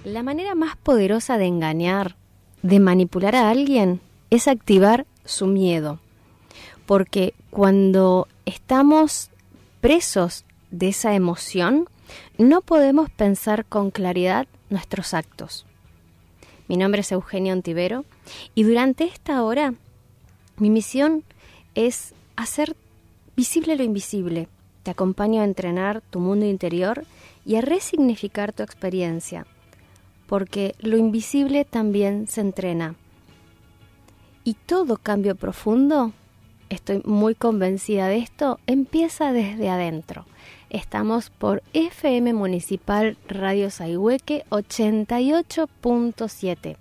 La manera más poderosa de engañar, de manipular a alguien, es activar su miedo. Porque cuando estamos presos de esa emoción, no podemos pensar con claridad nuestros actos. Mi nombre es Eugenia Ontivero y durante esta hora mi misión es hacer visible lo invisible. Te acompaño a entrenar tu mundo interior y a resignificar tu experiencia. Porque lo invisible también se entrena. Y todo cambio profundo, estoy muy convencida de esto, empieza desde adentro. Estamos por FM Municipal Radio Sayhueque 88.7.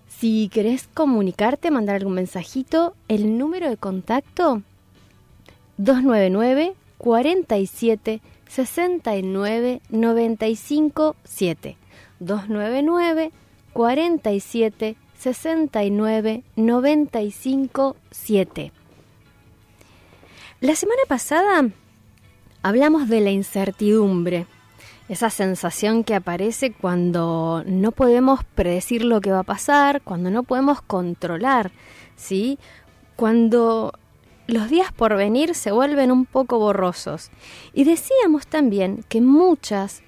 Si querés comunicarte, mandar algún mensajito, el número de contacto 299 47 69 95 7. 299 47 69 95 7. La semana pasada hablamos de la incertidumbre, esa sensación que aparece cuando no podemos predecir lo que va a pasar, cuando no podemos controlar, ¿sí? Cuando los días por venir se vuelven un poco borrosos. Y decíamos también que muchas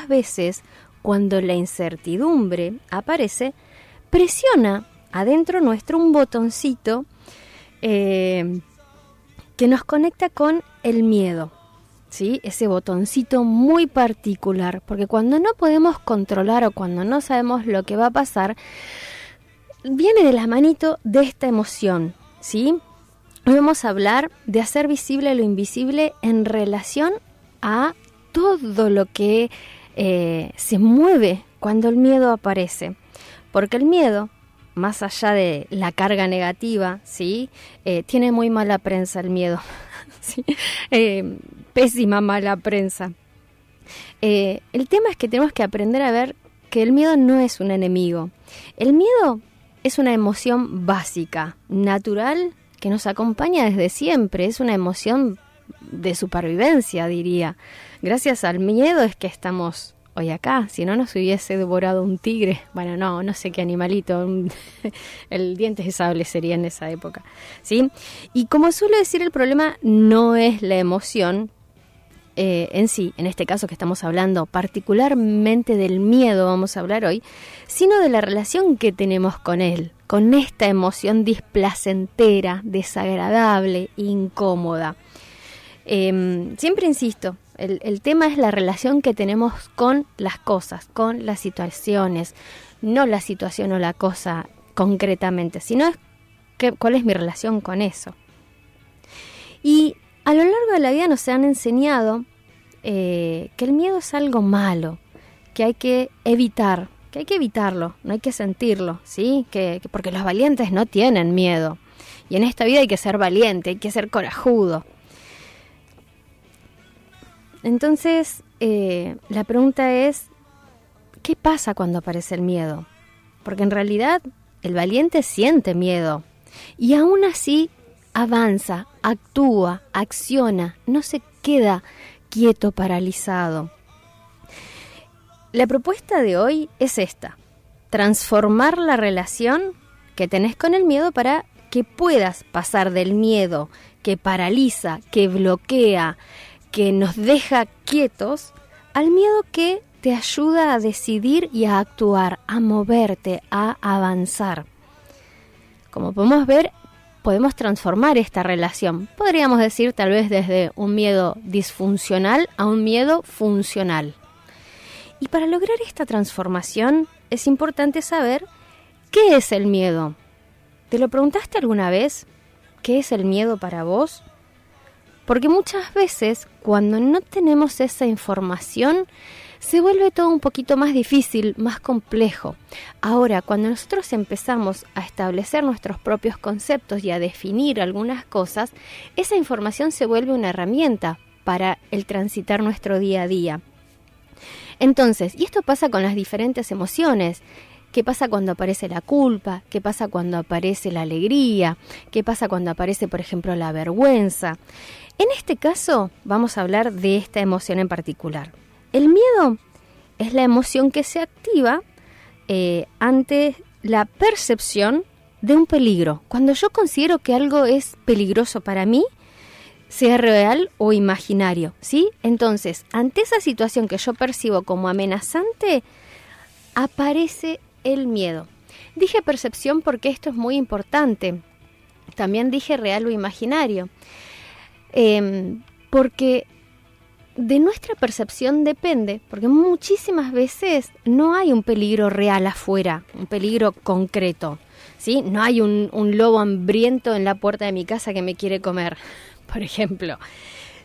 veces cuando la incertidumbre aparece, presiona adentro nuestro un botoncito que nos conecta con el miedo, ¿sí? Ese botoncito muy particular, porque cuando no podemos controlar o cuando no sabemos lo que va a pasar, viene de la manito de esta emoción, ¿sí? Hoy vamos a hablar de hacer visible lo invisible en relación a todo lo que se mueve cuando el miedo aparece, porque el miedo, más allá de la carga negativa, ¿sí? Tiene muy mala prensa el miedo, ¿sí? Pésima mala prensa. El tema es que tenemos que aprender a ver que el miedo no es un enemigo. El miedo es una emoción básica, natural, que nos acompaña desde siempre, es una emoción de supervivencia, diría. Gracias al miedo es que estamos hoy acá, si no nos hubiese devorado un tigre, bueno, no sé qué animalito, el diente de sable sería en esa época, ¿sí? Y como suelo decir, el problema no es la emoción en sí, en este caso que estamos hablando particularmente del miedo, vamos a hablar hoy, sino de la relación que tenemos con él, con esta emoción displacentera, desagradable, incómoda. Siempre insisto, el tema es la relación que tenemos con las cosas, con las situaciones, no la situación o la cosa concretamente, sino es cuál es mi relación con eso. Y a lo largo de la vida nos han enseñado que el miedo es algo malo, que hay que evitar, que hay que evitarlo, no hay que sentirlo, ¿sí? Porque los valientes no tienen miedo. Y en esta vida hay que ser valiente, hay que ser corajudo. Entonces, la pregunta es, ¿qué pasa cuando aparece el miedo? Porque en realidad el valiente siente miedo y aún así avanza, actúa, acciona, no se queda quieto, paralizado. La propuesta de hoy es esta: transformar la relación que tenés con el miedo para que puedas pasar del miedo que paraliza, que bloquea, que nos deja quietos, al miedo que te ayuda a decidir y a actuar, a moverte, a avanzar. Como podemos ver, podemos transformar esta relación. Podríamos decir tal vez desde un miedo disfuncional a un miedo funcional. Y para lograr esta transformación es importante saber qué es el miedo. ¿Te lo preguntaste alguna vez? ¿Qué es el miedo para vos? Porque muchas veces cuando no tenemos esa información se vuelve todo un poquito más difícil, más complejo. Ahora, cuando nosotros empezamos a establecer nuestros propios conceptos y a definir algunas cosas, esa información se vuelve una herramienta para el transitar nuestro día a día. Entonces, y esto pasa con las diferentes emociones. ¿Qué pasa cuando aparece la culpa? ¿Qué pasa cuando aparece la alegría? ¿Qué pasa cuando aparece, por ejemplo, la vergüenza? En este caso, vamos a hablar de esta emoción en particular. El miedo es la emoción que se activa ante la percepción de un peligro. Cuando yo considero que algo es peligroso para mí, sea real o imaginario, ¿sí? Entonces, ante esa situación que yo percibo como amenazante, aparece el miedo. Dije percepción porque esto es muy importante. También dije real o imaginario. Porque de nuestra percepción depende, porque muchísimas veces no hay un peligro real afuera, un peligro concreto, ¿sí? No hay un lobo hambriento en la puerta de mi casa que me quiere comer, por ejemplo.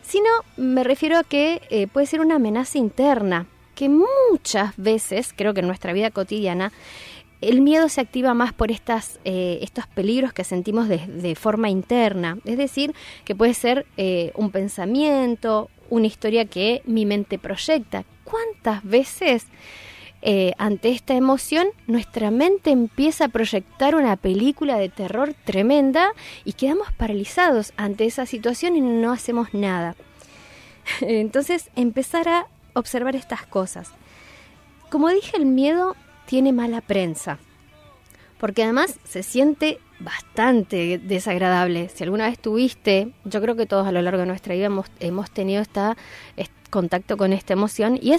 Sino me refiero a que puede ser una amenaza interna, que muchas veces, creo que en nuestra vida cotidiana, el miedo se activa más por estos peligros que sentimos de forma interna. Es decir, que puede ser un pensamiento, una historia que mi mente proyecta. ¿Cuántas veces ante esta emoción nuestra mente empieza a proyectar una película de terror tremenda y quedamos paralizados ante esa situación y no hacemos nada? Entonces, empezar a observar estas cosas. Como dije, el miedo tiene mala prensa, porque además se siente bastante desagradable. Si alguna vez tuviste, yo creo que todos a lo largo de nuestra vida hemos tenido contacto con esta emoción y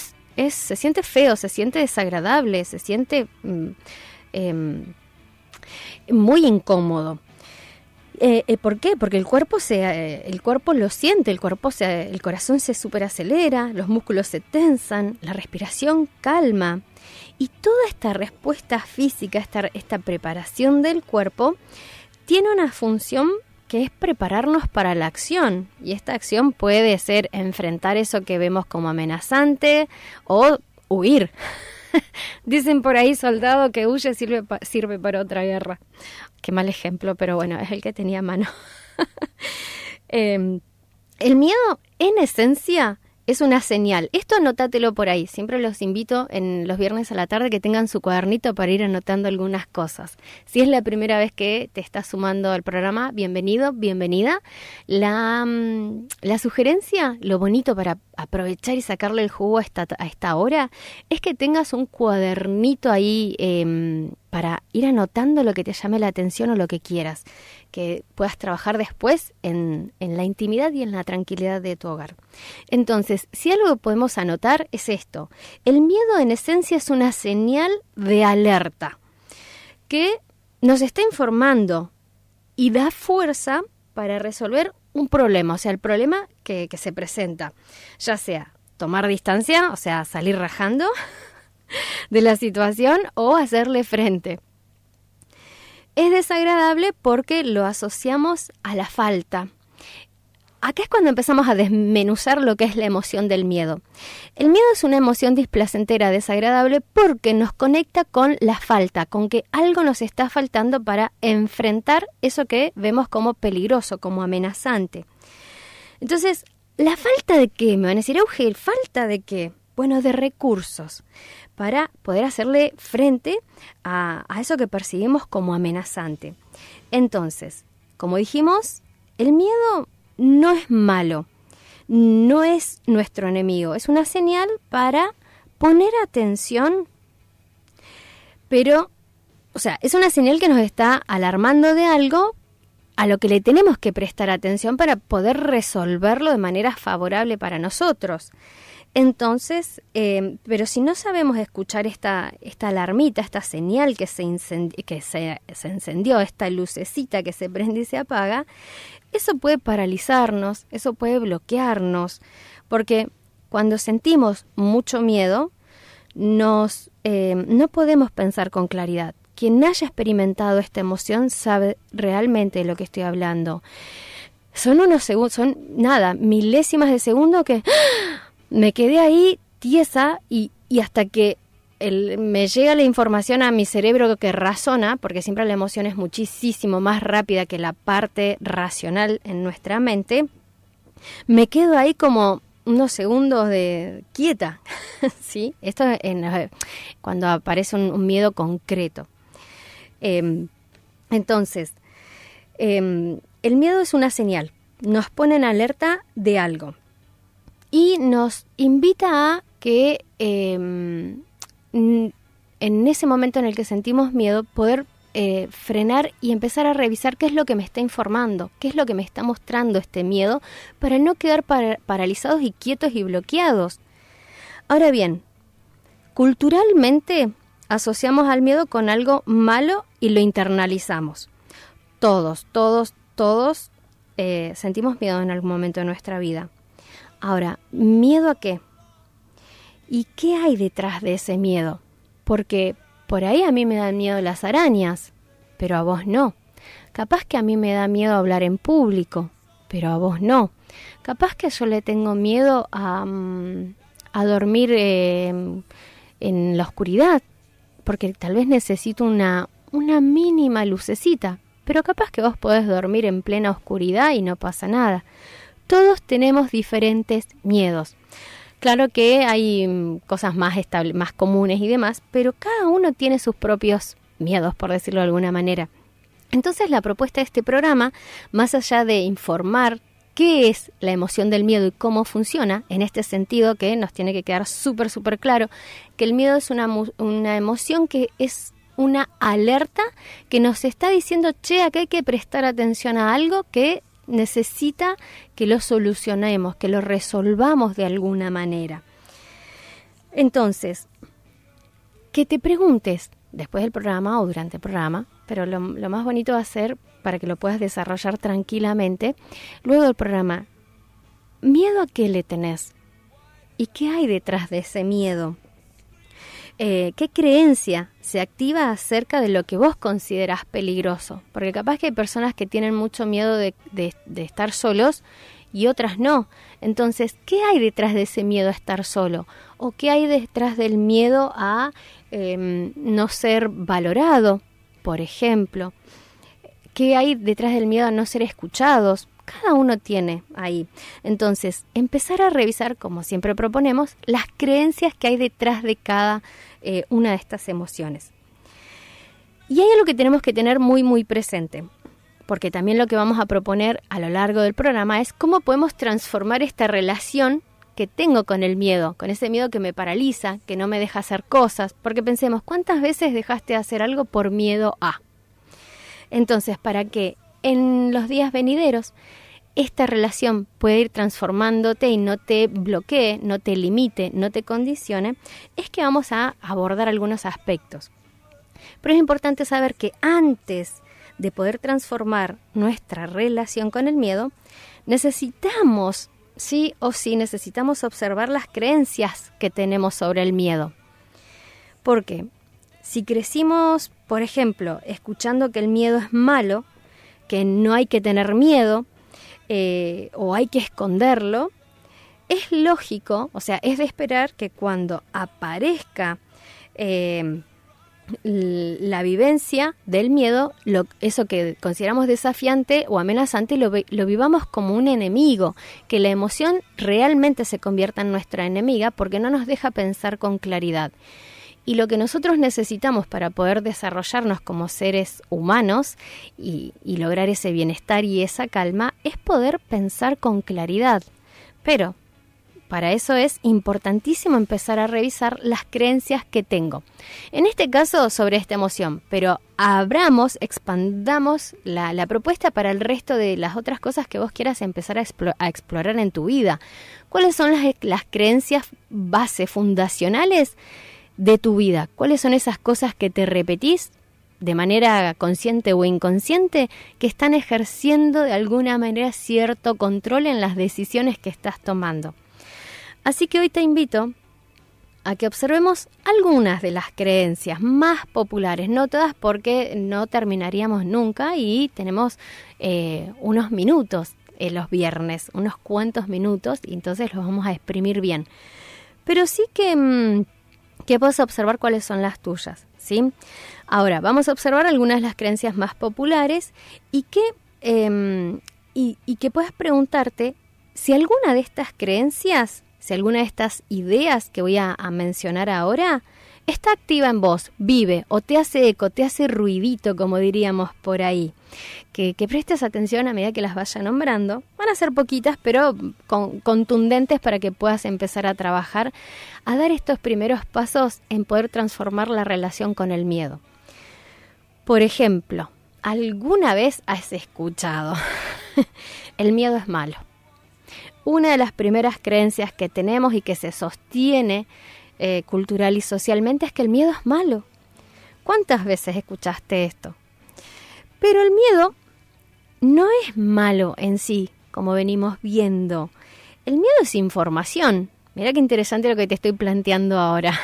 se siente feo, se siente desagradable, se siente muy incómodo. ¿Por qué? Porque el cuerpo lo siente, el corazón se superacelera, los músculos se tensan, la respiración calma. Y toda esta respuesta física, esta preparación del cuerpo, tiene una función que es prepararnos para la acción. Y esta acción puede ser enfrentar eso que vemos como amenazante o huir. Dicen por ahí, soldado que huye sirve para otra guerra. Qué mal ejemplo, pero bueno, es el que tenía a mano. El miedo, en esencia, es una señal. Esto anótatelo por ahí. Siempre los invito en los viernes a la tarde que tengan su cuadernito para ir anotando algunas cosas. Si es la primera vez que te estás sumando al programa, bienvenido, bienvenida. La sugerencia, lo bonito para aprovechar y sacarle el jugo a esta hora, es que tengas un cuadernito ahí para ir anotando lo que te llame la atención o lo que quieras, que puedas trabajar después en la intimidad y en la tranquilidad de tu hogar. Entonces, si algo podemos anotar es esto: el miedo en esencia es una señal de alerta que nos está informando y da fuerza para resolver un problema, o sea, el problema que se presenta, ya sea tomar distancia, o sea, salir rajando de la situación o hacerle frente. Es desagradable porque lo asociamos a la falta. Acá es cuando empezamos a desmenuzar lo que es la emoción del miedo. El miedo es una emoción displacentera, desagradable, porque nos conecta con la falta, con que algo nos está faltando para enfrentar eso que vemos como peligroso, como amenazante. Entonces, ¿la falta de qué? Me van a decir, Euge, ¿falta de qué? Bueno, de recursos, para poder hacerle frente a eso que percibimos como amenazante. Entonces, como dijimos, el miedo no es malo, no es nuestro enemigo, es una señal para poner atención, pero, o sea, es una señal que nos está alarmando de algo a lo que le tenemos que prestar atención para poder resolverlo de manera favorable para nosotros. Entonces, pero si no sabemos escuchar esta alarmita, esta señal que se encendió, esta lucecita que se prende y se apaga, eso puede paralizarnos, eso puede bloquearnos, porque cuando sentimos mucho miedo, no podemos pensar con claridad. Quien haya experimentado esta emoción sabe realmente de lo que estoy hablando. Son unos segundos, son milésimas de segundo que me quedé ahí tiesa y hasta que me llega la información a mi cerebro que razona, porque siempre la emoción es muchísimo más rápida que la parte racional en nuestra mente, me quedo ahí como unos segundos de quieta, ¿sí? Esto cuando aparece un miedo concreto. Entonces, el miedo es una señal, nos pone en alerta de algo y nos invita a que en ese momento en el que sentimos miedo, poder frenar y empezar a revisar qué es lo que me está informando, qué es lo que me está mostrando este miedo, para no quedar paralizados y quietos y bloqueados. Ahora bien, culturalmente asociamos al miedo con algo malo y lo internalizamos. Todos sentimos miedo en algún momento de nuestra vida. Ahora, ¿miedo a qué? ¿Y qué hay detrás de ese miedo? Porque por ahí a mí me dan miedo las arañas, pero a vos no. Capaz que a mí me da miedo hablar en público, pero a vos no. Capaz que yo le tengo miedo a dormir en la oscuridad, porque tal vez necesito una mínima lucecita, pero capaz que vos podés dormir en plena oscuridad y no pasa nada. Todos tenemos diferentes miedos. Claro que hay cosas más comunes y demás, pero cada uno tiene sus propios miedos, por decirlo de alguna manera. Entonces la propuesta de este programa, más allá de informar qué es la emoción del miedo y cómo funciona, en este sentido que nos tiene que quedar súper claro, que el miedo es una emoción que es una alerta que nos está diciendo, che, acá hay que prestar atención a algo que necesita que lo solucionemos, que lo resolvamos de alguna manera. Entonces, que te preguntes después del programa o durante el programa, pero lo más bonito va a ser para que lo puedas desarrollar tranquilamente, luego del programa, ¿miedo a qué le tenés? ¿Y qué hay detrás de ese miedo? ¿Qué creencia se activa acerca de lo que vos considerás peligroso? Porque capaz que hay personas que tienen mucho miedo de estar solos y otras no. Entonces, ¿qué hay detrás de ese miedo a estar solo? ¿O qué hay detrás del miedo a no ser valorado, por ejemplo? ¿Qué hay detrás del miedo a no ser escuchados? Cada uno tiene ahí. Entonces, empezar a revisar, como siempre proponemos, las creencias que hay detrás de cada una de estas emociones. Y hay algo que tenemos que tener muy presente, porque también lo que vamos a proponer a lo largo del programa es cómo podemos transformar esta relación que tengo con el miedo, con ese miedo que me paraliza, que no me deja hacer cosas, porque pensemos, ¿cuántas veces dejaste de hacer algo por miedo a? Entonces, para que en los días venideros esta relación puede ir transformándote y no te bloquee, no te limite, no te condicione, es que vamos a abordar algunos aspectos. Pero es importante saber que antes de poder transformar nuestra relación con el miedo, necesitamos, sí o sí, necesitamos observar las creencias que tenemos sobre el miedo. Porque si crecimos, por ejemplo, escuchando que el miedo es malo, que no hay que tener miedo, o hay que esconderlo, es lógico, o sea, es de esperar que cuando aparezca la vivencia del miedo, eso que consideramos desafiante o amenazante, lo vivamos como un enemigo, que la emoción realmente se convierta en nuestra enemiga porque no nos deja pensar con claridad. Y lo que nosotros necesitamos para poder desarrollarnos como seres humanos y lograr ese bienestar y esa calma es poder pensar con claridad. Pero para eso es importantísimo empezar a revisar las creencias que tengo. En este caso sobre esta emoción, pero expandamos la propuesta para el resto de las otras cosas que vos quieras empezar a explorar en tu vida. ¿Cuáles son las creencias base fundacionales de tu vida? ¿Cuáles son esas cosas que te repetís de manera consciente o inconsciente que están ejerciendo de alguna manera cierto control en las decisiones que estás tomando? Así que hoy te invito a que observemos algunas de las creencias más populares, no todas porque no terminaríamos nunca y tenemos unos minutos los viernes, unos cuantos minutos, y entonces los vamos a exprimir bien. Pero sí que puedes observar cuáles son las tuyas, ¿sí? Ahora, vamos a observar algunas de las creencias más populares y que puedes preguntarte si alguna de estas creencias, si alguna de estas ideas que voy a mencionar ahora está activa en vos, vive o te hace eco, te hace ruidito, como diríamos por ahí. Que prestes atención a medida que las vaya nombrando. Van a ser poquitas, pero contundentes para que puedas empezar a trabajar, a dar estos primeros pasos en poder transformar la relación con el miedo. Por ejemplo, ¿alguna vez has escuchado? El miedo es malo. Una de las primeras creencias que tenemos y que se sostiene cultural y socialmente es que el miedo es malo. ¿Cuántas veces escuchaste esto? Pero el miedo no es malo en sí, como venimos viendo. El miedo es información. Mira qué interesante lo que te estoy planteando ahora.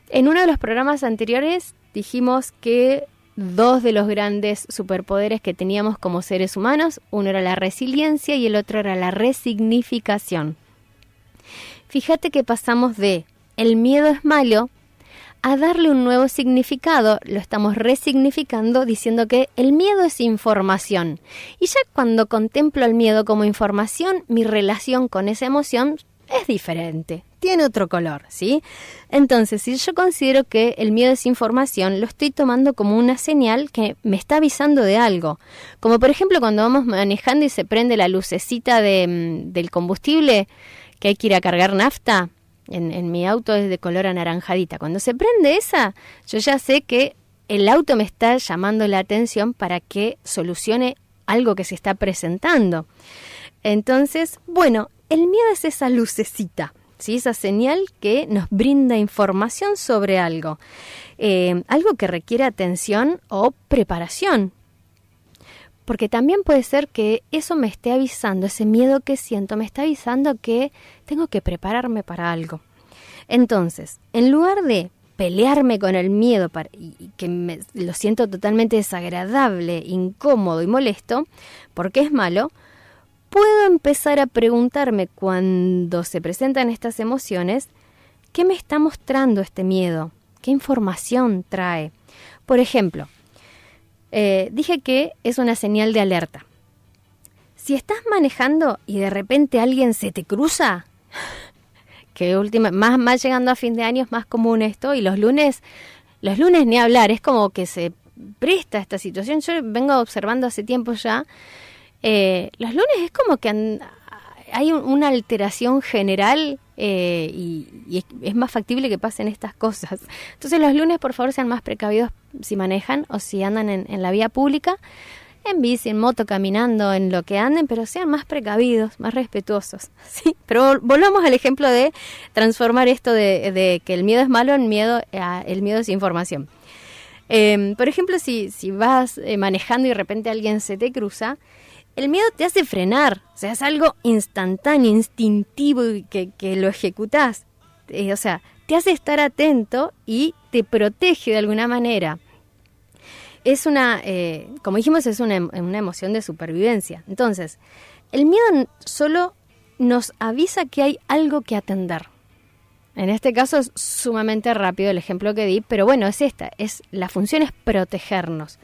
En uno de los programas anteriores dijimos que 2 de los grandes superpoderes que teníamos como seres humanos, uno era la resiliencia y el otro era la resignificación. Fíjate que pasamos de el miedo es malo a darle un nuevo significado, lo estamos resignificando diciendo que el miedo es información. Y ya cuando contemplo el miedo como información, mi relación con esa emoción es diferente, tiene otro color, ¿sí? Entonces, si yo considero que el miedo es información, lo estoy tomando como una señal que me está avisando de algo. Como por ejemplo cuando vamos manejando y se prende la lucecita del combustible, que hay que ir a cargar nafta. En mi auto es de color anaranjadita. Cuando se prende esa, yo ya sé que el auto me está llamando la atención para que solucione algo que se está presentando. Entonces, bueno, el miedo es esa lucecita, ¿sí? Esa señal que nos brinda información sobre algo. Algo que requiere atención o preparación. Porque también puede ser que eso me esté avisando, ese miedo que siento me está avisando que tengo que prepararme para algo. Entonces, en lugar de pelearme con el miedo y que lo siento totalmente desagradable, incómodo y molesto, porque es malo, puedo empezar a preguntarme cuando se presentan estas emociones, ¿qué me está mostrando este miedo? ¿Qué información trae? Por ejemplo, dije que es una señal de alerta. Si estás manejando y de repente alguien se te cruza, que más llegando a fin de año es más común esto, y los lunes ni hablar, es como que se presta esta situación. Yo vengo observando hace tiempo ya, los lunes es como que hay una alteración general y es más factible que pasen estas cosas. Entonces los lunes, por favor, sean más precavidos si manejan o si andan en la vía pública, en bici, en moto, caminando, en lo que anden, pero sean más precavidos, más respetuosos, ¿sí? Pero volvamos al ejemplo de transformar esto de que el miedo es malo en miedo, el miedo es información. Por ejemplo, si vas manejando y de repente alguien se te cruza, el miedo te hace frenar, o sea, es algo instantáneo, instintivo y que lo ejecutás. O sea, te hace estar atento y te protege de alguna manera. Es como dijimos, es una emoción de supervivencia. Entonces, el miedo solo nos avisa que hay algo que atender. En este caso es sumamente rápido el ejemplo que di, pero bueno, la función es protegernos.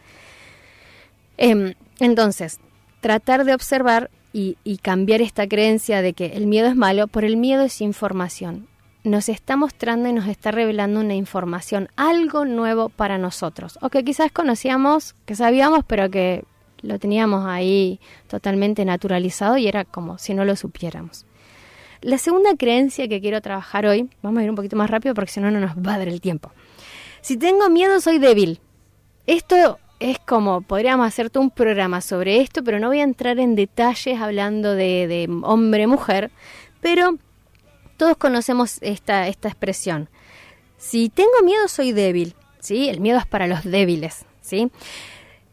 Entonces, tratar de observar y cambiar esta creencia de que el miedo es malo por el miedo es información. Nos está mostrando y nos está revelando una información, algo nuevo para nosotros, o que quizás conocíamos, que sabíamos, pero que lo teníamos ahí totalmente naturalizado y era como si no lo supiéramos. La segunda creencia que quiero trabajar hoy, vamos a ir un poquito más rápido porque si no, no nos va a dar el tiempo. Si tengo miedo, soy débil. Esto es como, podríamos hacerte un programa sobre esto, pero no voy a entrar en detalles hablando de hombre-mujer, pero todos conocemos esta expresión. Si tengo miedo, soy débil, ¿sí? El miedo es para los débiles, ¿sí?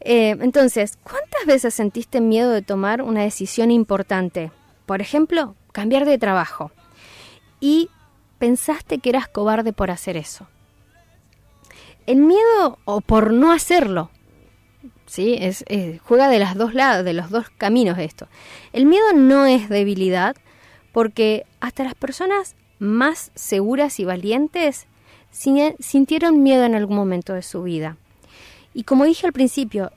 Entonces, ¿cuántas veces sentiste miedo de tomar una decisión importante? Por ejemplo, cambiar de trabajo. Y pensaste que eras cobarde por hacer eso. El miedo o por no hacerlo, ¿sí? Juega de los dos lados, de los dos caminos esto. El miedo no es debilidad, porque hasta las personas más seguras y valientes sintieron miedo en algún momento de su vida. Y como dije al principio,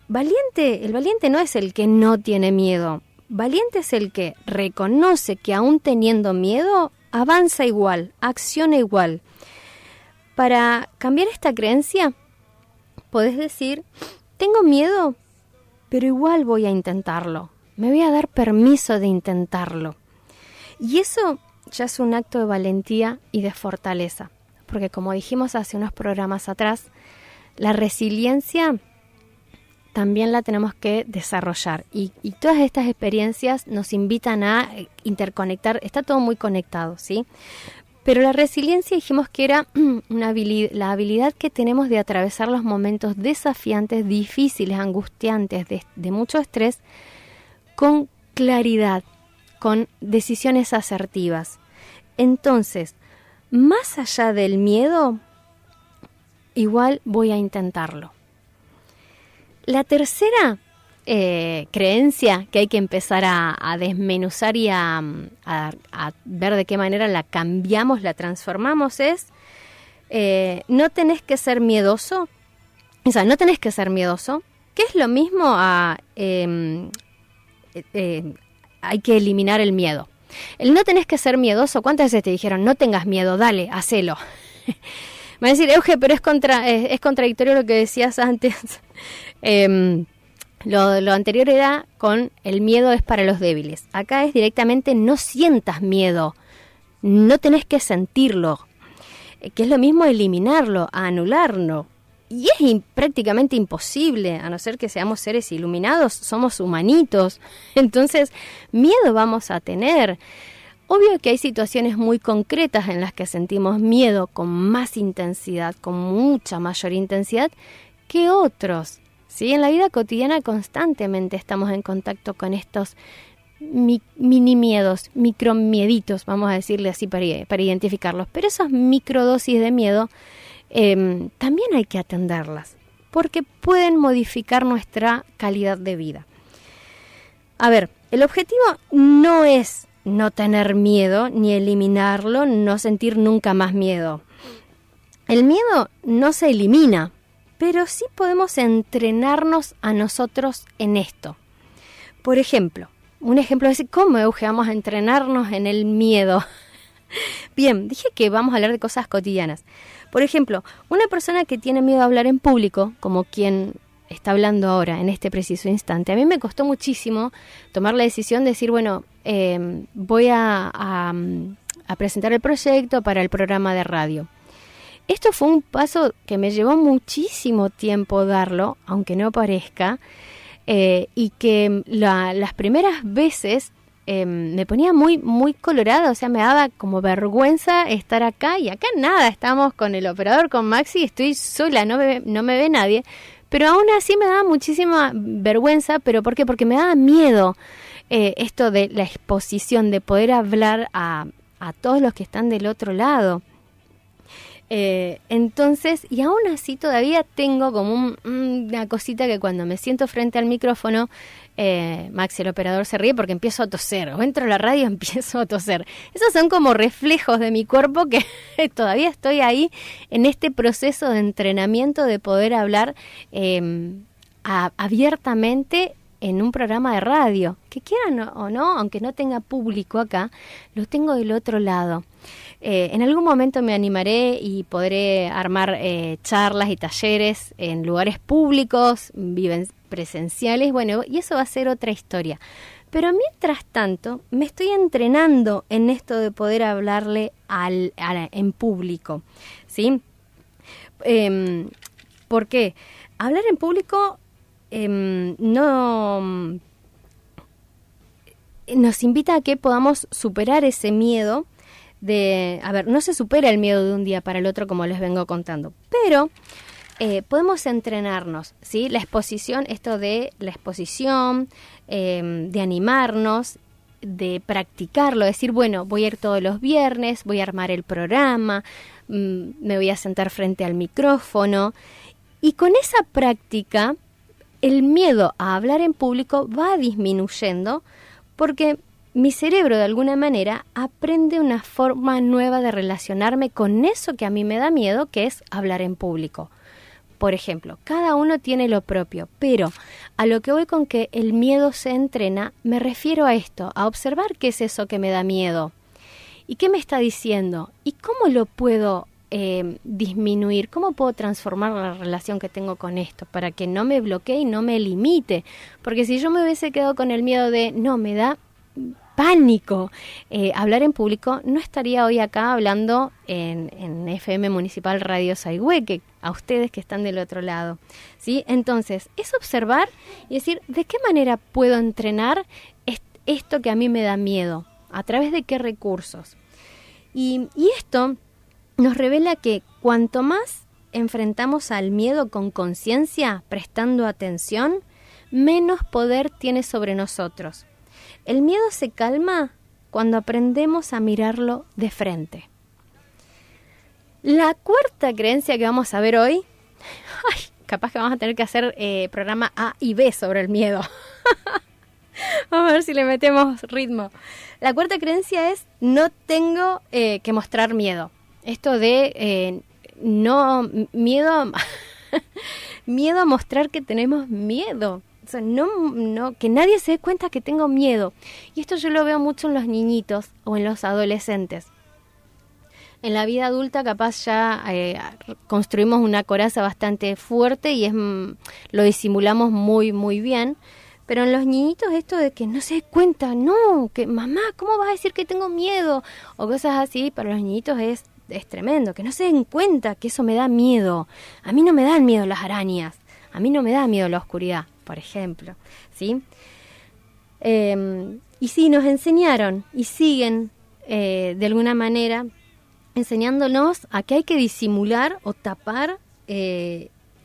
el valiente no es el que no tiene miedo. Valiente es el que reconoce que aún teniendo miedo, avanza igual, acciona igual. para cambiar esta creencia, podés decir, tengo miedo, pero igual voy a intentarlo. Me voy a dar permiso de intentarlo. Y eso ya es un acto de valentía y de fortaleza. Porque como dijimos hace unos programas atrás, la resiliencia también la tenemos que desarrollar. Y todas estas experiencias nos invitan a interconectar. Está todo muy conectado, ¿sí? Pero la resiliencia dijimos que era la habilidad que tenemos de atravesar los momentos desafiantes, difíciles, angustiantes, de mucho estrés, con claridad, con decisiones asertivas. Entonces, más allá del miedo, igual voy a intentarlo. La tercera creencia que hay que empezar a desmenuzar y a ver de qué manera la cambiamos, la transformamos es, no tenés que ser miedoso, o sea, no tenés que ser miedoso, que es lo mismo a hay que eliminar el miedo. El no tenés que ser miedoso, ¿cuántas veces te dijeron no tengas miedo, dale, hacelo? Me va a decir, Euge, pero es contradictorio lo que decías antes. Lo anterior era con el miedo es para los débiles. Acá es directamente no sientas miedo, no tenés que sentirlo, que es lo mismo eliminarlo, anularlo. Y es prácticamente imposible, a no ser que seamos seres iluminados, somos humanitos. Entonces, miedo vamos a tener. Obvio que hay situaciones muy concretas en las que sentimos miedo con más intensidad, con mucha mayor intensidad que otros. ¿Sí? En la vida cotidiana constantemente estamos en contacto con estos mini miedos, micro mieditos, vamos a decirle así para identificarlos. Pero esas microdosis de miedo también hay que atenderlas, porque pueden modificar nuestra calidad de vida. A ver, el objetivo no es no tener miedo, ni eliminarlo, no sentir nunca más miedo. El miedo no se elimina, pero sí podemos entrenarnos a nosotros en esto. Por ejemplo, un ejemplo es ¿cómo, Euge, vamos a entrenarnos en el miedo? Bien, dije que vamos a hablar de cosas cotidianas. Por ejemplo, una persona que tiene miedo a hablar en público, como quien está hablando ahora, en este preciso instante, a mí me costó muchísimo tomar la decisión de decir, bueno, voy a presentar el proyecto para el programa de radio. Esto fue un paso que me llevó muchísimo tiempo darlo, aunque no parezca, y que las primeras veces me ponía muy, muy colorada, o sea, me daba como vergüenza estar acá, y acá nada, estamos con el operador, con Maxi, estoy sola, no me ve nadie, pero aún así me daba muchísima vergüenza. ¿Pero por qué? Porque me daba miedo esto de la exposición, de poder hablar a todos los que están del otro lado. Entonces, y aún así todavía tengo como una cosita que cuando me siento frente al micrófono, Maxi, el operador, se ríe porque empiezo a toser, o entro a la radio y empiezo a toser. Esos son como reflejos de mi cuerpo que todavía estoy ahí en este proceso de entrenamiento de poder hablar abiertamente en un programa de radio, que quieran o no, aunque no tenga público acá, lo tengo del otro lado. En algún momento me animaré y podré armar charlas y talleres en lugares públicos, presenciales, bueno, y eso va a ser otra historia. Pero mientras tanto, me estoy entrenando en esto de poder hablarle en público, ¿sí? ¿Por qué? Hablar en público nos invita a que podamos superar ese miedo no se supera el miedo de un día para el otro, como les vengo contando, pero podemos entrenarnos, ¿sí? La exposición, de animarnos, de practicarlo, decir, bueno, voy a ir todos los viernes, voy a armar el programa, me voy a sentar frente al micrófono, y con esa práctica el miedo a hablar en público va disminuyendo, porque mi cerebro de alguna manera aprende una forma nueva de relacionarme con eso que a mí me da miedo, que es hablar en público. Por ejemplo, cada uno tiene lo propio, pero a lo que voy con que el miedo se entrena, me refiero a esto, a observar qué es eso que me da miedo y qué me está diciendo y cómo lo puedo disminuir? ¿Cómo puedo transformar la relación que tengo con esto para que no me bloquee y no me limite? Porque si yo me hubiese quedado con el miedo de, no, me da pánico hablar en público, no estaría hoy acá hablando en FM Municipal Radio Saigüe, a ustedes que están del otro lado, ¿sí? Entonces, es observar y decir, ¿de qué manera puedo entrenar esto que a mí me da miedo? ¿A través de qué recursos? Y esto nos revela que cuanto más enfrentamos al miedo con conciencia, prestando atención, menos poder tiene sobre nosotros. El miedo se calma cuando aprendemos a mirarlo de frente. La cuarta creencia que vamos a ver hoy, capaz que vamos a tener que hacer programa A y B sobre el miedo. Vamos a ver si le metemos ritmo. La cuarta creencia es, no tengo que mostrar miedo. Esto de miedo a mostrar que tenemos miedo. O sea, no, que nadie se dé cuenta que tengo miedo. Y esto yo lo veo mucho en los niñitos o en los adolescentes. En la vida adulta capaz ya construimos una coraza bastante fuerte y lo disimulamos muy, muy bien. Pero en los niñitos esto de que no se dé cuenta, no, que mamá, ¿cómo vas a decir que tengo miedo? O cosas así, para los niñitos es tremendo, que no se den cuenta que eso me da miedo. A mí no me dan miedo las arañas, a mí no me da miedo la oscuridad, por ejemplo, ¿sí? Y sí, nos enseñaron y siguen de alguna manera enseñándonos a que hay que disimular o tapar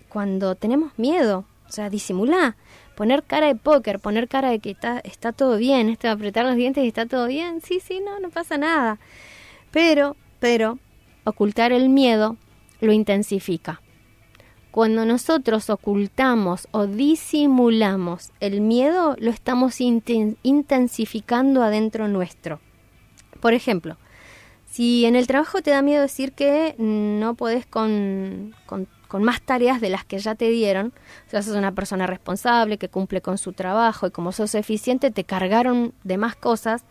cuando tenemos miedo, o sea, disimular. Poner cara de póker, poner cara de que está todo bien, esto de apretar los dientes y está todo bien, sí, no pasa nada. Pero, ocultar el miedo lo intensifica. Cuando nosotros ocultamos o disimulamos el miedo, lo estamos intensificando adentro nuestro. Por ejemplo, si en el trabajo te da miedo decir que no podés con más tareas de las que ya te dieron, o sea, sos una persona responsable que cumple con su trabajo y como sos eficiente te cargaron de más cosas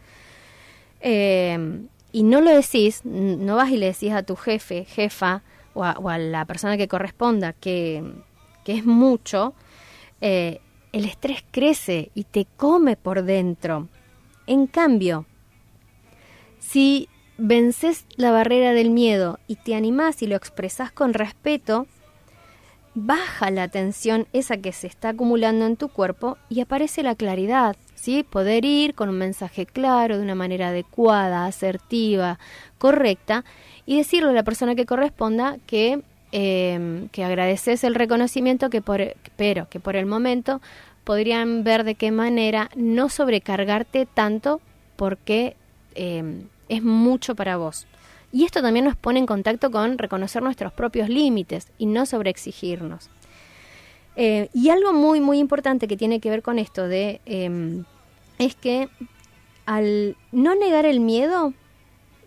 y no lo decís, no vas y le decís a tu jefe, jefa o a la persona que corresponda que es mucho, el estrés crece y te come por dentro. En cambio, si vences la barrera del miedo y te animás y lo expresás con respeto, baja la tensión esa que se está acumulando en tu cuerpo y aparece la claridad, ¿sí? Poder ir con un mensaje claro, de una manera adecuada, asertiva, correcta, y decirle a la persona que corresponda que agradeces el reconocimiento, pero que por el momento podrían ver de qué manera no sobrecargarte tanto porque es mucho para vos. Y esto también nos pone en contacto con reconocer nuestros propios límites y no sobreexigirnos. Y algo muy, muy importante que tiene que ver con esto es que al no negar el miedo,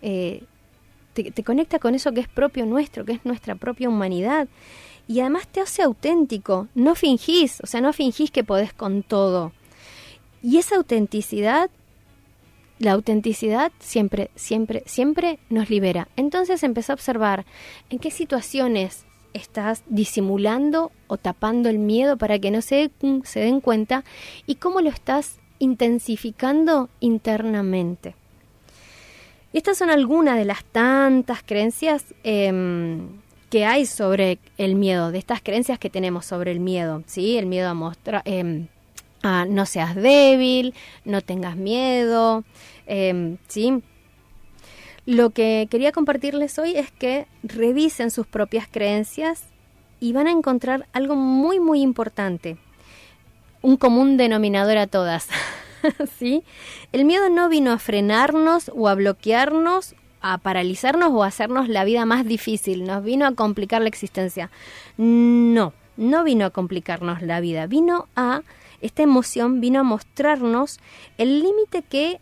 te conecta con eso que es propio nuestro, que es nuestra propia humanidad. Y además te hace auténtico. No fingís que podés con todo. Y esa autenticidad, la autenticidad siempre, siempre, siempre nos libera. Entonces empezá a observar en qué situaciones estás disimulando o tapando el miedo para que no se den cuenta y cómo lo estás intensificando internamente. Estas son algunas de las tantas creencias que hay sobre el miedo, de estas creencias que tenemos sobre el miedo, ¿sí? El miedo a mostrar... no seas débil, no tengas miedo, ¿sí? Lo que quería compartirles hoy es que revisen sus propias creencias y van a encontrar algo muy, muy importante, un común denominador a todas, ¿sí? El miedo no vino a frenarnos o a bloquearnos, a paralizarnos o a hacernos la vida más difícil, nos vino a complicar la existencia. No vino a complicarnos la vida, esta emoción vino a mostrarnos el límite que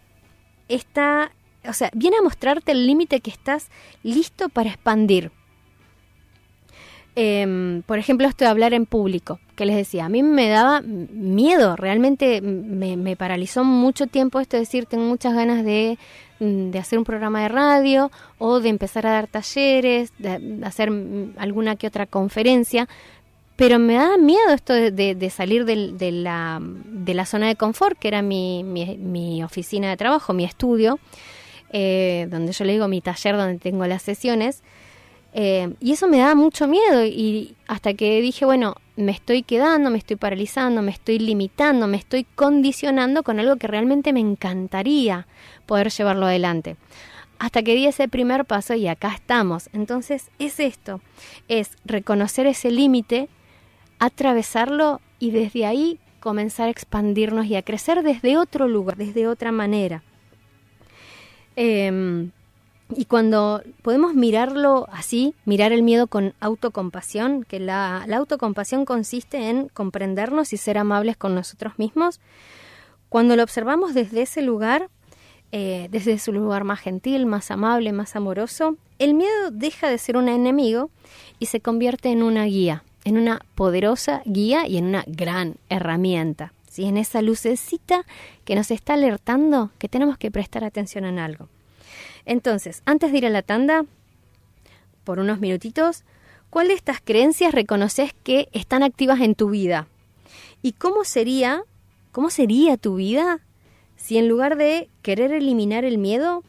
está, o sea, viene a mostrarte el límite que estás listo para expandir. Por ejemplo, esto de hablar en público, que les decía, a mí me daba miedo, realmente me paralizó mucho tiempo esto de decir, tengo muchas ganas de hacer un programa de radio o de empezar a dar talleres, de hacer alguna que otra conferencia, pero me daba miedo esto de salir de la zona de confort, que era mi oficina de trabajo, mi estudio, donde yo le digo mi taller donde tengo las sesiones. Y eso me daba mucho miedo y hasta que dije, bueno, me estoy quedando, me estoy paralizando, me estoy limitando, me estoy condicionando con algo que realmente me encantaría poder llevarlo adelante. Hasta que di ese primer paso y acá estamos. Entonces es esto, es reconocer ese límite, atravesarlo y desde ahí comenzar a expandirnos y a crecer desde otro lugar, desde otra manera. Y cuando podemos mirarlo así, mirar el miedo con autocompasión, que la autocompasión consiste en comprendernos y ser amables con nosotros mismos, cuando lo observamos desde ese lugar, desde su lugar más gentil, más amable, más amoroso, el miedo deja de ser un enemigo y se convierte en una guía, en una poderosa guía y en una gran herramienta, ¿sí? En esa lucecita que nos está alertando que tenemos que prestar atención en algo. Entonces, antes de ir a la tanda, por unos minutitos, ¿cuál de estas creencias reconoces que están activas en tu vida? ¿Y cómo sería tu vida si en lugar de querer eliminar el miedo,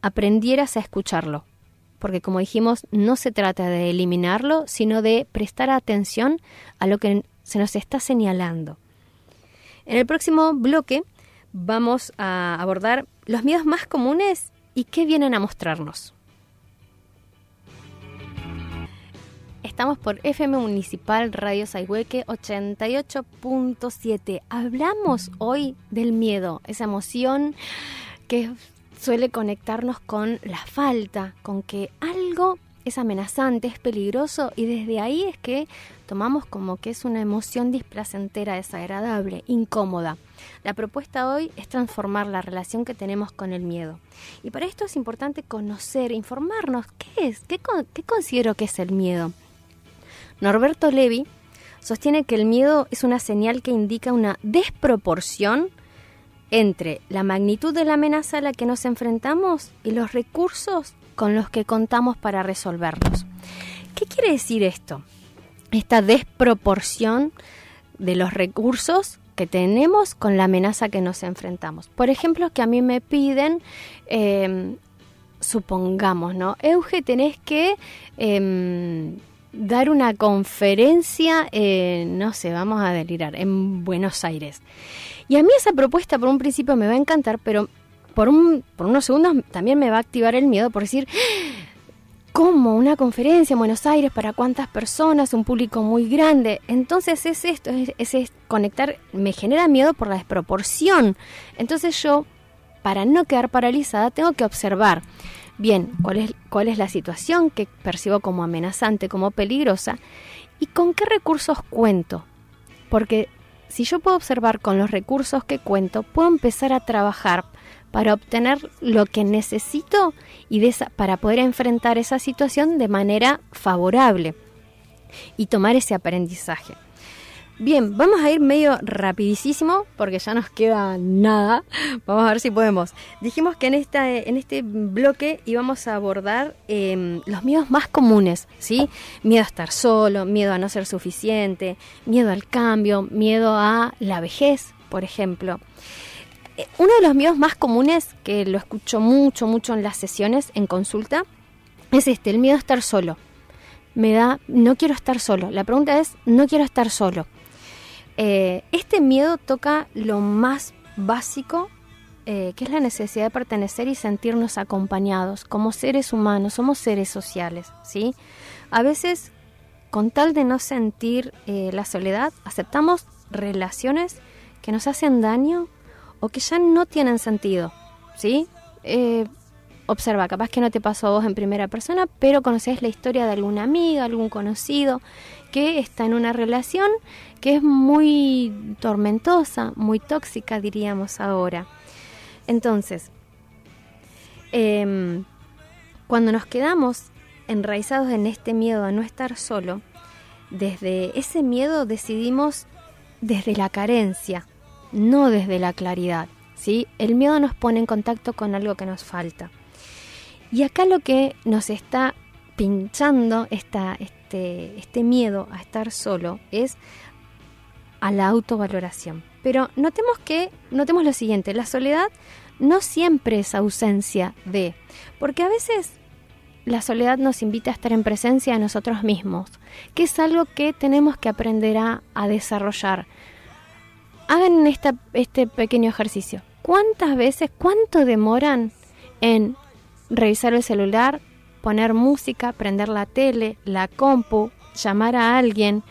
aprendieras a escucharlo? Porque como dijimos, no se trata de eliminarlo, sino de prestar atención a lo que se nos está señalando. En el próximo bloque vamos a abordar los miedos más comunes y qué vienen a mostrarnos. Estamos por FM Municipal Radio Sayhueque 88.7. Hablamos hoy del miedo, esa emoción que suele conectarnos con la falta, con que algo es amenazante, es peligroso, y desde ahí es que tomamos como que es una emoción displacentera, desagradable, incómoda. La propuesta hoy es transformar la relación que tenemos con el miedo. Y para esto es importante conocer, informarnos, ¿qué es? ¿Qué considero que es el miedo? Norberto Levi sostiene que el miedo es una señal que indica una desproporción entre la magnitud de la amenaza a la que nos enfrentamos y los recursos con los que contamos para resolverlos. ¿Qué quiere decir esto? Esta desproporción de los recursos que tenemos con la amenaza que nos enfrentamos. Por ejemplo, que a mí me piden, supongamos, ¿no? Euge, tenés que dar una conferencia, no sé, vamos a delirar, en Buenos Aires. Y a mí esa propuesta por un principio me va a encantar, pero por unos segundos también me va a activar el miedo por decir, ¿cómo? ¿Una conferencia en Buenos Aires? ¿Para cuántas personas? Un público muy grande. Entonces es esto, es conectar, me genera miedo por la desproporción. Entonces yo, para no quedar paralizada, tengo que observar bien cuál es la situación que percibo como amenazante, como peligrosa, y con qué recursos cuento. Porque si yo puedo observar con los recursos que cuento, puedo empezar a trabajar para obtener lo que necesito y para poder enfrentar esa situación de manera favorable y tomar ese aprendizaje. Bien, vamos a ir medio rapidísimo porque ya nos queda nada. Vamos a ver si podemos. Dijimos que en este bloque íbamos a abordar los miedos más comunes, ¿sí? Miedo a estar solo, miedo a no ser suficiente, miedo al cambio, miedo a la vejez, por ejemplo. Uno de los miedos más comunes, que lo escucho mucho en las sesiones, en consulta, es el miedo a estar solo. No quiero estar solo. La pregunta es, no quiero estar solo. Este miedo toca lo más básico, que es la necesidad de pertenecer y sentirnos acompañados. Como seres humanos, somos seres sociales, ¿sí? A veces, con tal de no sentir la soledad, aceptamos relaciones que nos hacen daño o que ya no tienen sentido, ¿sí? Observa, capaz que no te pasó a vos en primera persona, pero conocés la historia de alguna amiga, algún conocido que está en una relación que es muy tormentosa, muy tóxica, diríamos ahora. Entonces, cuando nos quedamos enraizados en este miedo a no estar solo, desde ese miedo decidimos desde la carencia, no desde la claridad, ¿sí? El miedo nos pone en contacto con algo que nos falta. Y acá lo que nos está pinchando este miedo a estar solo es a la autovaloración. Pero notemos lo siguiente, la soledad no siempre es ausencia de, porque a veces la soledad nos invita a estar en presencia de nosotros mismos, que es algo que tenemos que aprender a desarrollar. Hagan este pequeño ejercicio. ¿Cuánto demoran en revisar el celular, poner música, prender la tele, la compu, llamar a alguien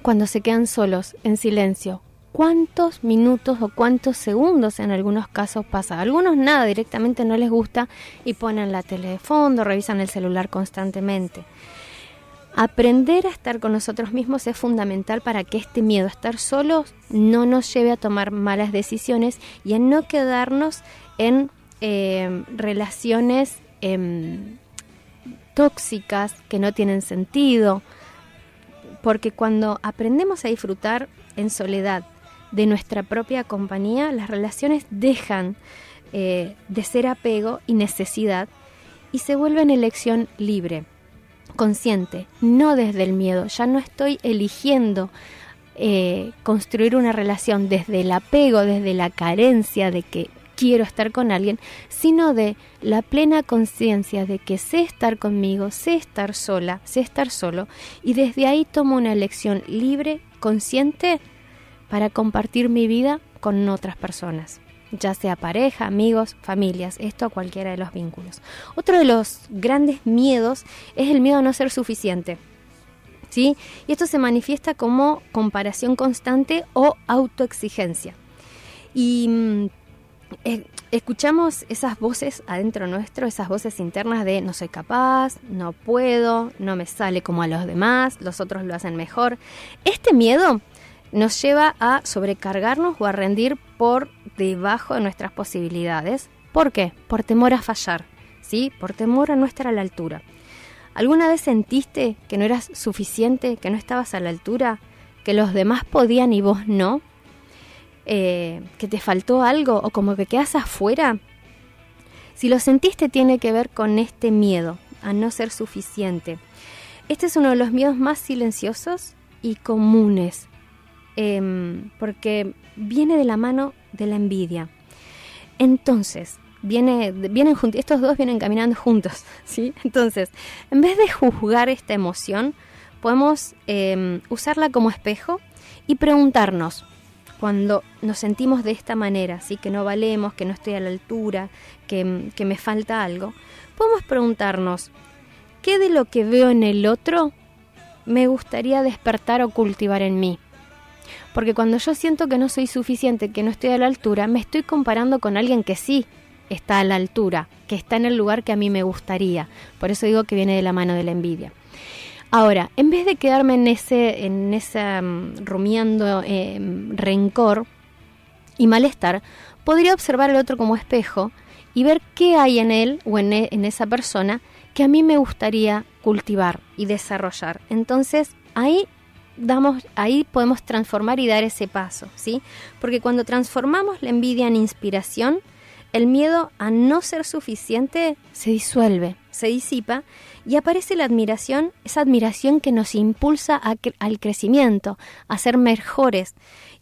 cuando se quedan solos, en silencio? ¿Cuántos minutos o cuántos segundos en algunos casos pasa? Algunos nada, directamente no les gusta y ponen la tele de fondo, revisan el celular constantemente. Aprender a estar con nosotros mismos es fundamental para que este miedo a estar solos no nos lleve a tomar malas decisiones y a no quedarnos en relaciones tóxicas que no tienen sentido. Porque cuando aprendemos a disfrutar en soledad de nuestra propia compañía, las relaciones dejan de ser apego y necesidad y se vuelven elección libre, consciente, no desde el miedo. Ya no estoy eligiendo construir una relación desde el apego, desde la carencia de que quiero estar con alguien, sino de la plena conciencia de que sé estar conmigo, sé estar sola, sé estar solo, y desde ahí tomo una elección libre, consciente, para compartir mi vida con otras personas, ya sea pareja, amigos, familias, esto a cualquiera de los vínculos. Otro de los grandes miedos es el miedo a no ser suficiente, ¿sí? Y esto se manifiesta como comparación constante o autoexigencia. Y escuchamos esas voces adentro nuestro, esas voces internas de no soy capaz, no puedo, no me sale como a los demás, los otros lo hacen mejor. Este miedo nos lleva a sobrecargarnos o a rendir por debajo de nuestras posibilidades. ¿Por qué? Por temor a fallar, ¿sí? Por temor a no estar a la altura. ¿Alguna vez sentiste que no eras suficiente, que no estabas a la altura, que los demás podían y vos no? ¿Que te faltó algo o como que quedas afuera? Si lo sentiste, tiene que ver con este miedo a no ser suficiente. Este es uno de los miedos más silenciosos y comunes, porque viene de la mano de la envidia. Entonces, estos dos vienen caminando juntos, ¿sí? Entonces, en vez de juzgar esta emoción, podemos usarla como espejo y preguntarnos, cuando nos sentimos de esta manera, ¿sí? Que no valemos, que no estoy a la altura, que me falta algo, podemos preguntarnos, ¿qué de lo que veo en el otro me gustaría despertar o cultivar en mí? Porque cuando yo siento que no soy suficiente, que no estoy a la altura, me estoy comparando con alguien que sí está a la altura, que está en el lugar que a mí me gustaría. Por eso digo que viene de la mano de la envidia. Ahora, en vez de quedarme en esa rumiando rencor y malestar, podría observar al otro como espejo y ver qué hay en él o en esa persona que a mí me gustaría cultivar y desarrollar. Entonces, ahí podemos transformar y dar ese paso, ¿sí? Porque cuando transformamos la envidia en inspiración, el miedo a no ser suficiente se disuelve, se disipa y aparece la admiración, esa admiración que nos impulsa al crecimiento, a ser mejores,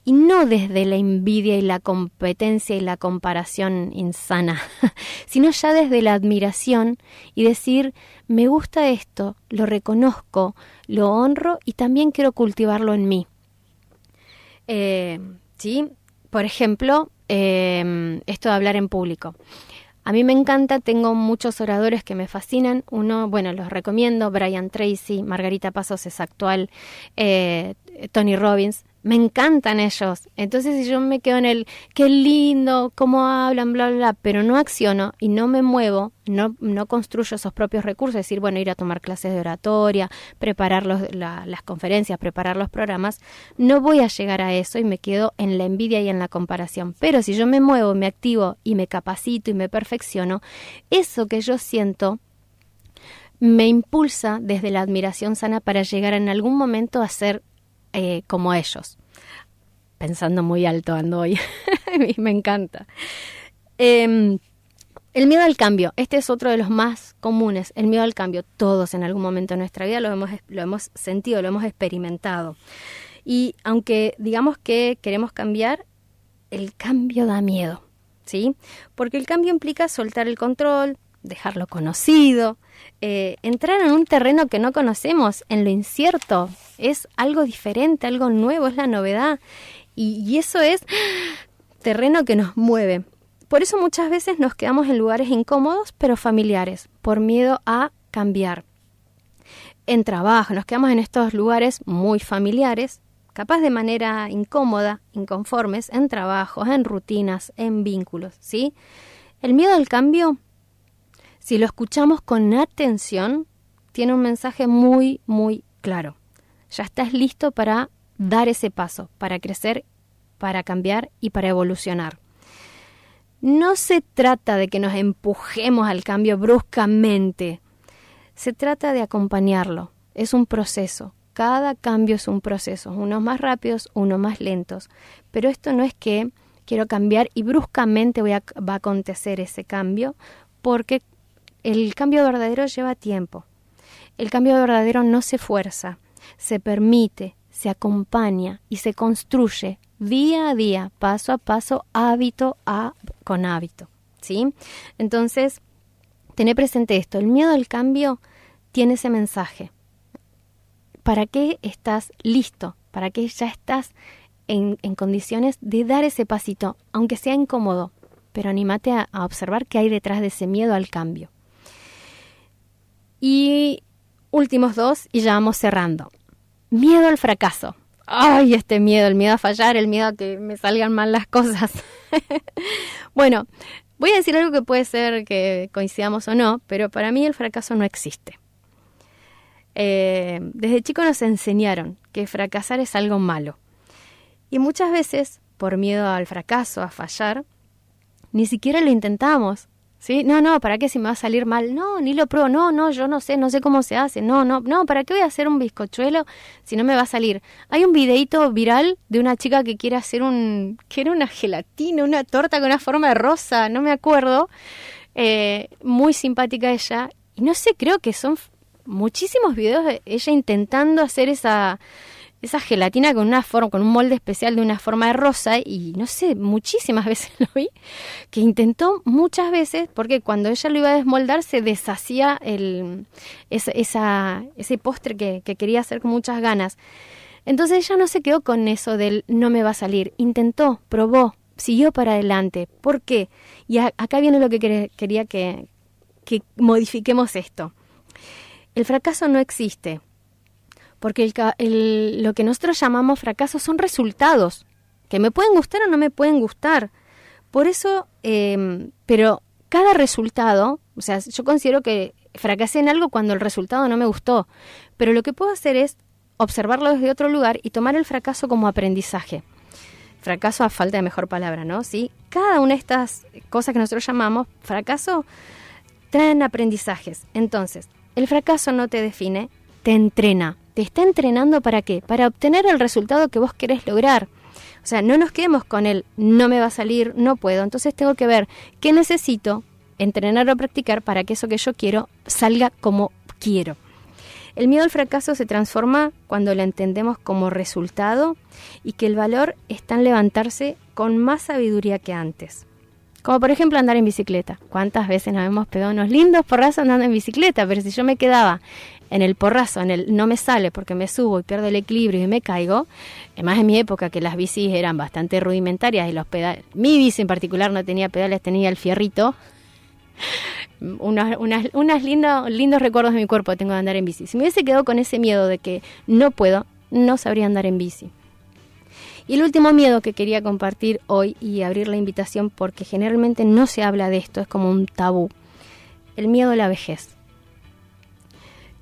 y no desde la envidia y la competencia y la comparación insana, sino ya desde la admiración y decir, me gusta esto, lo reconozco, lo honro y también quiero cultivarlo en mí. ¿Sí? Por ejemplo, esto de hablar en público. A mí me encanta, tengo muchos oradores que me fascinan. Uno, bueno, los recomiendo, Brian Tracy, Margarita Pasos es actual, Tony Robbins. Me encantan ellos. Entonces, si yo me quedo en el qué lindo, cómo hablan, bla, bla, bla, pero no acciono y no me muevo, no construyo esos propios recursos, es decir, bueno, ir a tomar clases de oratoria, preparar las conferencias, preparar los programas, no voy a llegar a eso y me quedo en la envidia y en la comparación. Pero si yo me muevo, me activo y me capacito y me perfecciono, eso que yo siento me impulsa desde la admiración sana para llegar en algún momento a ser como ellos. Pensando muy alto ando hoy, me encanta. El miedo al cambio, este es otro de los más comunes, el miedo al cambio. Todos en algún momento de nuestra vida lo hemos sentido, lo hemos experimentado. Y aunque digamos que queremos cambiar, el cambio da miedo, ¿sí? Porque el cambio implica soltar el control, dejar lo conocido, entrar en un terreno que no conocemos, en lo incierto. Es algo diferente, algo nuevo, es la novedad. Y eso es terreno que nos mueve. Por eso muchas veces nos quedamos en lugares incómodos, pero familiares, por miedo a cambiar. En trabajo, nos quedamos en estos lugares muy familiares, capaz de manera incómoda, inconformes, en trabajos, en rutinas, en vínculos, ¿sí? El miedo al cambio, si lo escuchamos con atención, tiene un mensaje muy, muy claro. Ya estás listo para dar ese paso, para crecer, para cambiar y para evolucionar. No se trata de que nos empujemos al cambio bruscamente. Se trata de acompañarlo. Es un proceso. Cada cambio es un proceso. Unos más rápidos, unos más lentos. Pero esto no es que quiero cambiar y bruscamente va a acontecer ese cambio, porque el cambio verdadero lleva tiempo. El cambio verdadero no se fuerza, se permite, se acompaña y se construye día a día, paso a paso, hábito con hábito, ¿sí? Entonces, tené presente esto, el miedo al cambio tiene ese mensaje. ¿Para qué estás listo? ¿Para qué ya estás en condiciones de dar ese pasito, aunque sea incómodo? Pero anímate a observar qué hay detrás de ese miedo al cambio. Y últimos dos, y ya vamos cerrando. Miedo al fracaso. ¡Ay, este miedo! El miedo a fallar, el miedo a que me salgan mal las cosas. Bueno, voy a decir algo que puede ser que coincidamos o no, pero para mí el fracaso no existe. Desde chico nos enseñaron que fracasar es algo malo. Y muchas veces, por miedo al fracaso, a fallar, ni siquiera lo intentamos. ¿Sí? No, ¿para qué si me va a salir mal? No, ni lo pruebo, no, yo no sé cómo se hace, no, ¿para qué voy a hacer un bizcochuelo si no me va a salir? Hay un videíto viral de una chica que quiere hacer que era una gelatina, una torta con una forma de rosa, no me acuerdo, muy simpática ella, y no sé, creo que son muchísimos videos de ella intentando hacer esa gelatina con una forma, con un molde especial de una forma de rosa, y no sé, muchísimas veces lo vi, que intentó muchas veces, porque cuando ella lo iba a desmoldar se deshacía ese postre que quería hacer con muchas ganas. Entonces ella no se quedó con eso del no me va a salir, intentó, probó, siguió para adelante. ¿Por qué? Y acá viene lo que quería que modifiquemos esto. El fracaso no existe. Porque lo que nosotros llamamos fracaso son resultados, que me pueden gustar o no me pueden gustar. Por eso, pero cada resultado, o sea, yo considero que fracasé en algo cuando el resultado no me gustó, pero lo que puedo hacer es observarlo desde otro lugar y tomar el fracaso como aprendizaje. Fracaso a falta de mejor palabra, ¿no? ¿Sí? Cada una de estas cosas que nosotros llamamos fracaso traen aprendizajes. Entonces, el fracaso no te define, te entrena. ¿Te está entrenando para qué? Para obtener el resultado que vos querés lograr. O sea, no nos quedemos con el no me va a salir, no puedo. Entonces tengo que ver qué necesito entrenar o practicar para que eso que yo quiero salga como quiero. El miedo al fracaso se transforma cuando lo entendemos como resultado y que el valor está en levantarse con más sabiduría que antes. Como por ejemplo andar en bicicleta. ¿Cuántas veces nos hemos pegado unos lindos porrazos andando en bicicleta? Pero si yo me quedaba en el porrazo, en el no me sale porque me subo y pierdo el equilibrio y me caigo, más en mi época que las bicis eran bastante rudimentarias y los pedales, mi bici en particular no tenía pedales, tenía el fierrito. Unos lindos recuerdos de mi cuerpo tengo de andar en bici. Si me hubiese quedado con ese miedo de que no puedo, no sabría andar en bici. Y el último miedo que quería compartir hoy y abrir la invitación, porque generalmente no se habla de esto, es como un tabú, el miedo a la vejez.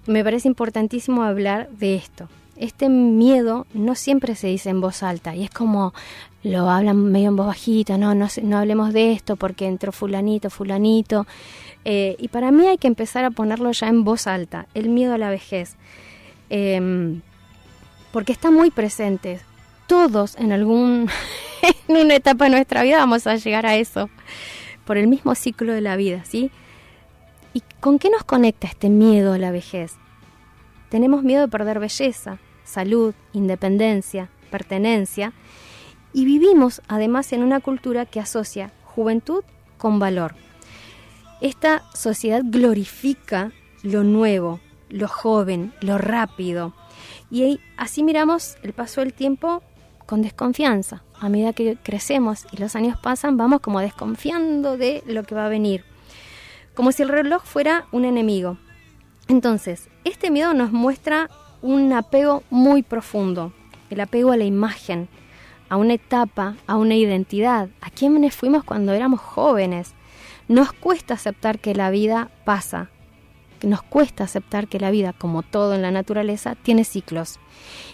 Me parece importantísimo hablar de esto. este miedo no siempre se dice en voz alta y es como lo hablan medio en voz bajita, no hablemos de esto porque entró fulanito. Y para mí hay que empezar a ponerlo ya en voz alta, el miedo a la vejez. Porque está muy presente. Todos en en una etapa de nuestra vida vamos a llegar a eso, por el mismo ciclo de la vida, ¿sí? ¿Y con qué nos conecta este miedo a la vejez? Tenemos miedo de perder belleza, salud, independencia, pertenencia, y vivimos además en una cultura que asocia juventud con valor. Esta sociedad glorifica lo nuevo, lo joven, lo rápido, y así miramos el paso del tiempo con desconfianza. A medida que crecemos y los años pasan, vamos como desconfiando de lo que va a venir, como si el reloj fuera un enemigo. Entonces, este miedo nos muestra un apego muy profundo, el apego a la imagen, a una etapa, a una identidad, a quiénes fuimos cuando éramos jóvenes. Nos cuesta aceptar que la vida pasa, nos cuesta aceptar que la vida, como todo en la naturaleza, tiene ciclos.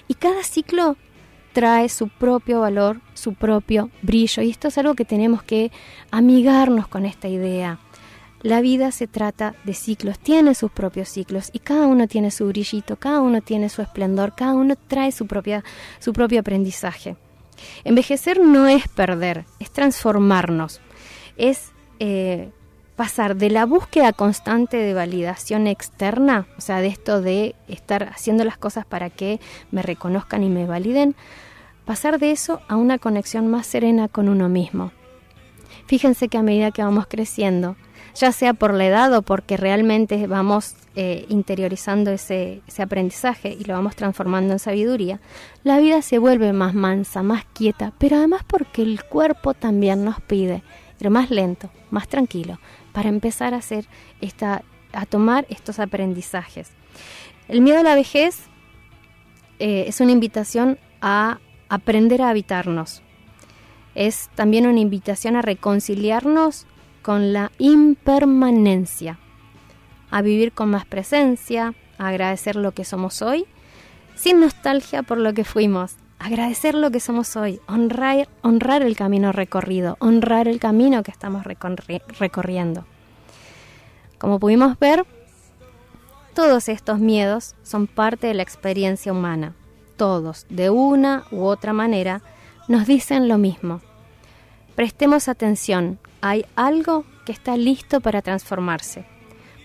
Y cada ciclo trae su propio valor, su propio brillo. Y esto es algo que tenemos que amigarnos con esta idea. La vida se trata de ciclos, tiene sus propios ciclos y cada uno tiene su brillito, cada uno tiene su esplendor, cada uno trae su propio aprendizaje. Envejecer no es perder, es transformarnos, es pasar de la búsqueda constante de validación externa, o sea, de esto de estar haciendo las cosas para que me reconozcan y me validen, pasar de eso a una conexión más serena con uno mismo. Fíjense que a medida que vamos creciendo, ya sea por la edad o porque realmente vamos interiorizando ese aprendizaje y lo vamos transformando en sabiduría, la vida se vuelve más mansa, más quieta, pero además porque el cuerpo también nos pide ir más lento, más tranquilo, para empezar a tomar estos aprendizajes. El miedo a la vejez es una invitación a aprender a habitarnos. Es también una invitación a reconciliarnos con la impermanencia, a vivir con más presencia, a agradecer lo que somos hoy, sin nostalgia por lo que fuimos, agradecer lo que somos hoy, honrar el camino recorrido, honrar el camino que estamos recorriendo. Como pudimos ver, todos estos miedos son parte de la experiencia humana. Todos, de una u otra manera, nos dicen lo mismo. Prestemos atención, hay algo que está listo para transformarse.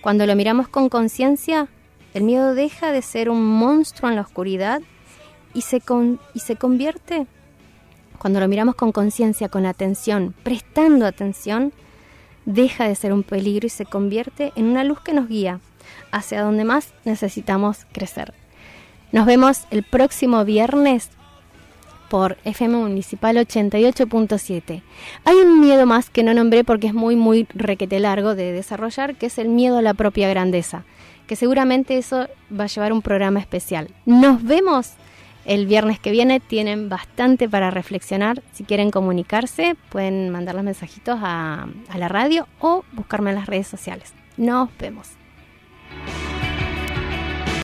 Cuando lo miramos con conciencia, el miedo deja de ser un monstruo en la oscuridad y se convierte, cuando lo miramos con conciencia, con atención, prestando atención, deja de ser un peligro y se convierte en una luz que nos guía hacia donde más necesitamos crecer. Nos vemos el próximo viernes por FM Municipal 88.7. Hay un miedo más que no nombré porque es muy requete largo de desarrollar, que es el miedo a la propia grandeza, que seguramente eso va a llevar un programa especial. Nos vemos el viernes que viene, tienen bastante para reflexionar. Si quieren comunicarse, pueden mandar los mensajitos a la radio o buscarme en las redes sociales. Nos vemos.